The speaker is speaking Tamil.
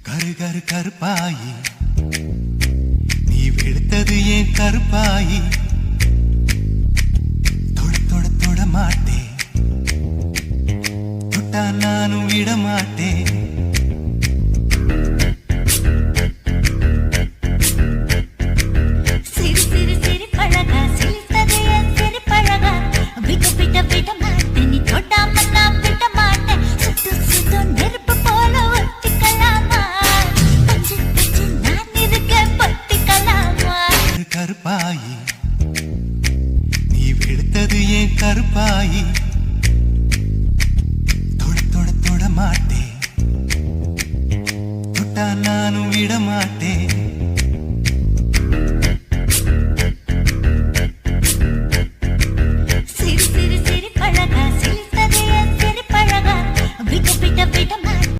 கரு கரு கருப்பாயி நீ வெளுத்தது ஏன் கருப்பாயி தொட தொட தொட மாட்டேன் தொட்டா நானும் விட மாட்டேன் கருப்பாயி நீ வெளுத்தது ஏன் கருப்பாயி தொட தொட தொட மாட்டேன் தொட்டா நானும் விட மாட்டேன்